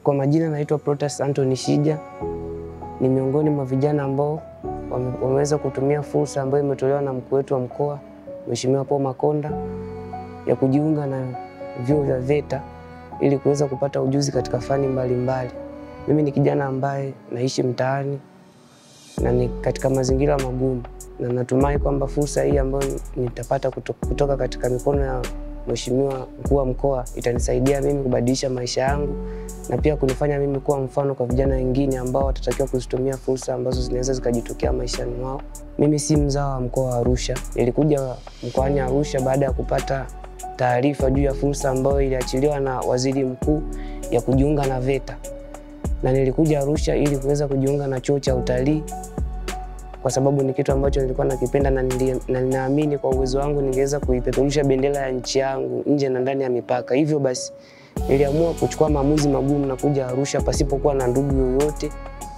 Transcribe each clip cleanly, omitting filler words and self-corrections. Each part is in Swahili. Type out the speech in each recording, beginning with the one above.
Kwa majina naitwa Protas Anthony Shija. Ni miongoni mwa vijana ambao wameweza kutumia fursa ambayo imetolewa na mkuu wetu wa mkoa, Mheshimiwa Paul Makonda, ya kujiunga na vyuo vya VETA ili kuweza kupata ujuzi katika fani mbalimbali. Mimi ni kijana ambaye naishi mtaani na ni katika mazingira magumu, na natumai kwamba fursa hii ambayo nitapata kutoka katika mikono ya Mheshimiwa mkuu wa mkoa itanisaidia mimi kubadilisha maisha yangu na pia kunifanya mimi kuwa mfano kwa vijana wengine ambao watatakiwa kuzitumia fursa ambazo zinaweza zikajitokea maishani mwao. Mimi si mzao wa mkoa wa Arusha. Nilikuja mkoani Arusha baada ya kupata taarifa juu ya fursa ambayo iliachiliwa na waziri mkuu ya kujiunga na VETA. Na nilikuja Arusha ili kuweza kujiunga na chuo cha utalii kwa sababu ni kitu ambacho nilikuwa nakipenda na ninaamini kwa uwezo wangu ningeweza kuipeperusha bendera ya nchi yangu nje na ndani ya mipaka. Hivyo basi niliamua kuchukua maamuzi magumu na kuja Arusha pasipokuwa na ndugu yoyote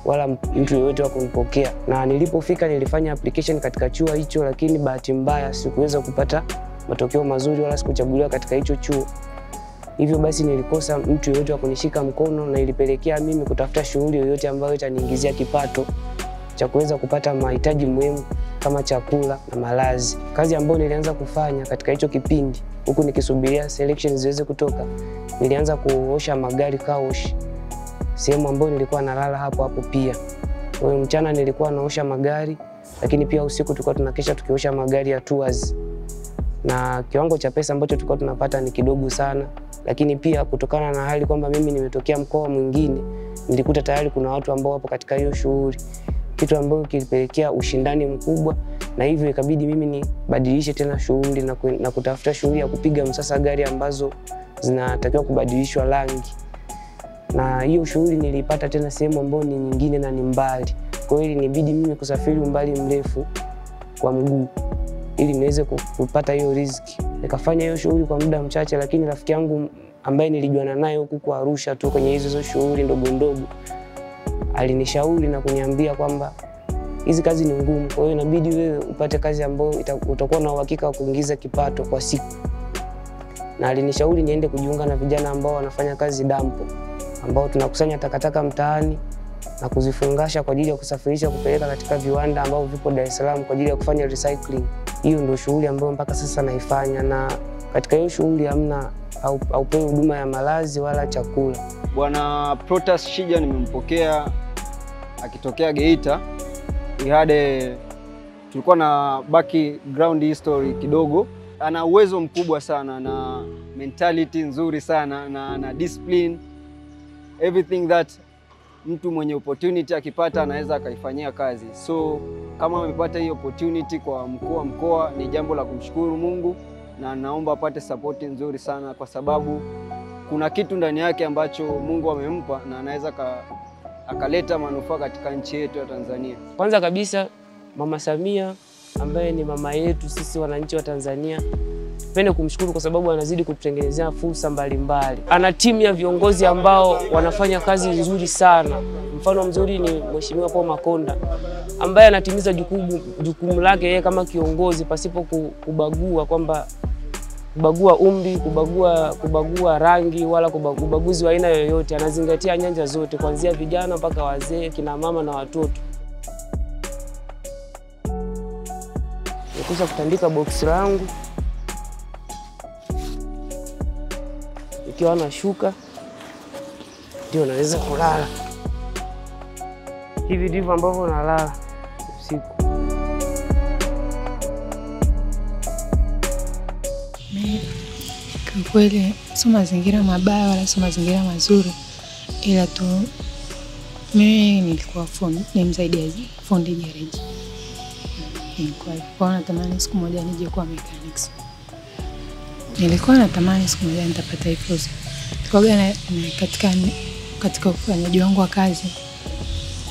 wala mtu yoyote wa kunipokea. Na nilipofika nilifanya application katika chuo hicho, lakini bahati mbaya sikuweza kupata matokeo mazuri wala sikuchaguliwa katika hicho chuo. Hivyo basi nilikosa mtu yoyote wa kunishika mkono, na ilipelekea mimi kutafuta shughuli yoyote ambayo itaniingizia kipato cha kuweza kupata mahitaji muhimu kama chakula na malazi. Kazi ambayo nilianza kufanya katika hicho kipindi huku nikisubiria selection ziweze kutoka, nilianza kuosha magari car wash, sehemu ambayo nilikuwa nalala hapo pia. Kwa hiyo mchana nilikuwa naosha magari, lakini pia usiku tulikuwa tunakesha tukiosha magari ya tours. Na kiwango cha pesa ambacho tulikuwa tunapata ni kidogo sana, lakini pia kutokana na hali kwamba mimi nimetokea mkoa mwingine, nilikuta tayari kuna watu ambao wapo katika hiyo shughuli, kitu ambacho kilipelekea ushindani mkubwa, na hivyo ikabidi mimi nibadilishe tena shughuli na kutafuta shughuli ya kupiga msasa gari ambazo zinatakiwa kubadilishwa rangi. Na hiyo shughuli nilipata tena sehemu ambayo ni nyingine na ni mbali. Kwa hiyo ilibidi mimi kusafiri umbali mrefu kwa mguu ili niweze kupata hiyo riziki. Nikafanya hiyo shughuli kwa muda mchache, lakini rafiki yangu ambaye nilijuana naye huku kwa Arusha tu kwenye hizo shughuli ndogo ndogo alinishauri na kuniambia kwamba hizi kazi ni ngumu, kwa hiyo inabidi wewe upate kazi ambayo utakuwa na uhakika wa kuingiza kipato kwa siku. Na alinishauri niende kujiunga na vijana ambao wanafanya kazi dampo, ambao tunakusanya takataka mtaani na kuzifungasha kwa ajili ya kusafirisha kupeleka katika viwanda ambao vipo Dar es Salaam kwa ajili ya kufanya recycling. Hiyo ndio shughuli ambayo mpaka sasa naifanya, na katika hiyo shughuli hamna haupewi huduma ya malazi wala chakula. Bwana Protas Shija nimempokea akitokea Geita. Tulikuwa na background history kidogo. Ana uwezo mkubwa sana na mentality nzuri sana na discipline, everything that mtu mwenye opportunity akipata anaweza akaifanyia kazi. So kama amepata hii opportunity kwa mkuu wa mkoa ni jambo la kumshukuru Mungu, na naomba apate support nzuri sana kwa sababu kuna kitu ndani yake ambacho Mungu amempa na anaweza akaleta manufaa katika nchi yetu ya Tanzania. Kwanza kabisa Mama Samia ambaye ni mama yetu sisi wananchi wa Tanzania, napenda kumshukuru kwa sababu anazidi kututengenezea fursa mbalimbali. Ana timu ya viongozi ambao wanafanya kazi nzuri sana. Mfano mzuri ni Mheshimiwa Paul Makonda ambaye anatimiza jukumu lake yeye kama kiongozi pasipo kubagua kwamba kubagua umri, kubagua rangi wala ubaguzi wa aina yoyote. Anazingatia nyanja zote kuanzia vijana mpaka wazee, kina mama na watoto. Nikisha kutandika box langu ikiwa na shuka ndio naweza kulala. Hivi ndivyo ambavyo nalala usiku. Kwa kweli sio mazingira mabaya wala sio mazingira mazuri, ila tu mimi nilikuwa ni msaidizi fundi garage. Nilikuwa natamani siku moja nije kuwa mechanics. Nilikuwa natamani siku moja nitapata hii fursa. Tukaga katika ufanyaji wangu wa kazi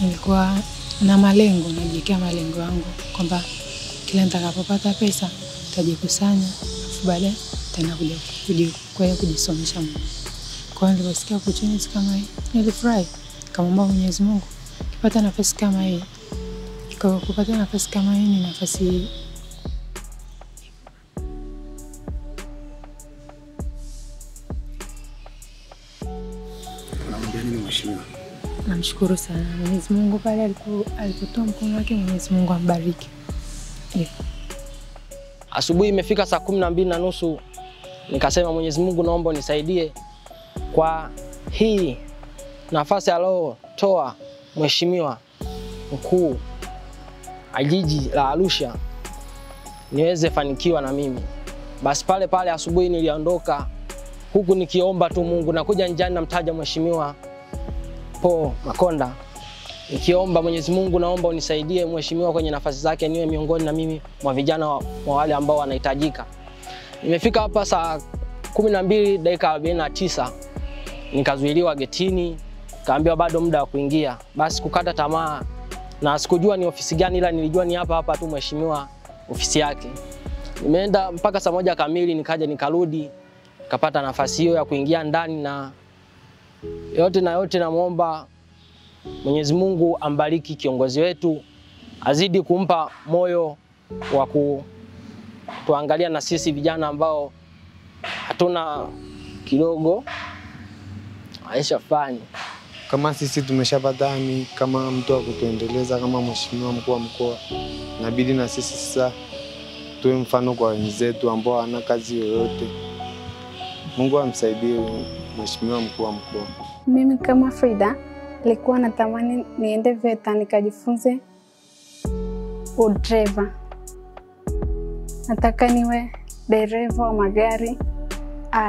nilikuwa na malengo, najiwekea malengo yangu kwamba kila nitakapopata pesa nitajikusanya, baadaye tena kuja kujisomesha. Kwa hiyo niliposikia opportunity kama hii nilifurahi, kama Mwenyezi Mungu kupata nafasi kama hii. Kupata nafasi kama hii ni nafasi gani mheshimiwa? Namshukuru sana Mwenyezi Mungu pale alipotoa mkono wake, Mwenyezi Mungu ambariki. Asubuhi imefika saa 12:30 nikasema Mwenyezi Mungu naomba unisaidie kwa hii nafasi aliyotoa mheshimiwa mkuu wa jiji la Arusha niweze fanikiwa na mimi. Basi pale pale asubuhi niliondoka huku nikiomba tu Mungu, nakuja njiani namtaja mheshimiwa Paul Makonda nikiomba Mwenyezi Mungu naomba unisaidie mheshimiwa kwenye nafasi zake niwe miongoni na mimi mwa vijana wa wale ambao wanahitajika. Nimefika hapa saa 12:49 nikazuiliwa getini, kaambiwa bado muda wa kuingia. Basi kukata tamaa na sikujua ni ofisi gani, ila nilijua ni hapa tu mheshimiwa ofisi yake. Nimeenda mpaka saa 1 kamili nikaja nikarudi nikapata nafasi hiyo ya kuingia ndani, na yote namuomba Mwenyezi Mungu ambariki kiongozi wetu, azidi kumpa moyo wa kutuangalia na sisi vijana ambao hatuna kidogo aisha fani. Kama sisi tumeshapata ni kama mtu wa kutuendeleza kama mheshimiwa mkuu wa mkoa, inabidi na sisi sasa tuwe mfano kwa wenzetu ambao hana kazi yoyote. Mungu amsaidie mheshimiwa mkuu wa mkoa. Mimi kama Frida nilikuwa natamani niende VETA nikajifunze udriver. Nataka niwe dereva wa magari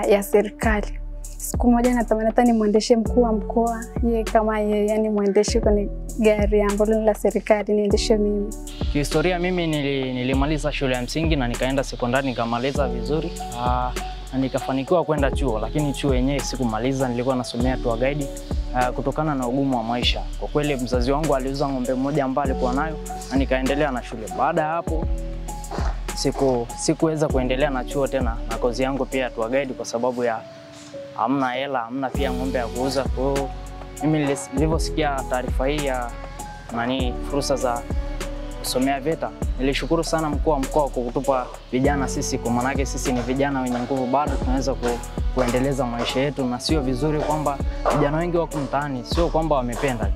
ya serikali. Siku moja natamani hata nimwendeshe mkuu wa mkoa, yeye kama yeye, yani mwendeshe kwenye gari ambalo ni la serikali niendeshe mimi. Kihistoria mimi nilimaliza shule ya msingi na nikaenda sekondari nikamaliza vizuri. Na nikafanikiwa kwenda chuo, lakini chuo yenyewe sikumaliza, nilikuwa nasomea tour guide kutokana na ugumu wa maisha. Kwa kweli mzazi wangu aliuza ng'ombe mmoja ambaye alikuwa nayo na nikaendelea na shule. Baada ya hapo sikuweza kuendelea na chuo tena na kozi yangu pia tour guide kwa sababu ya hamna hela, hamna pia ng'ombe ya kuuza. Kwa hiyo mimi nilivyosikia taarifa hii ya fursa za kusomea VETA, nilishukuru sana mkuu wa mkoa kwa kutupa vijana sisi, kwa maana sisi ni vijana wenye nguvu, bado tunaweza kuendeleza maisha yetu, na sio vizuri kwamba vijana wengi wako mtaani, sio kwamba wamependa.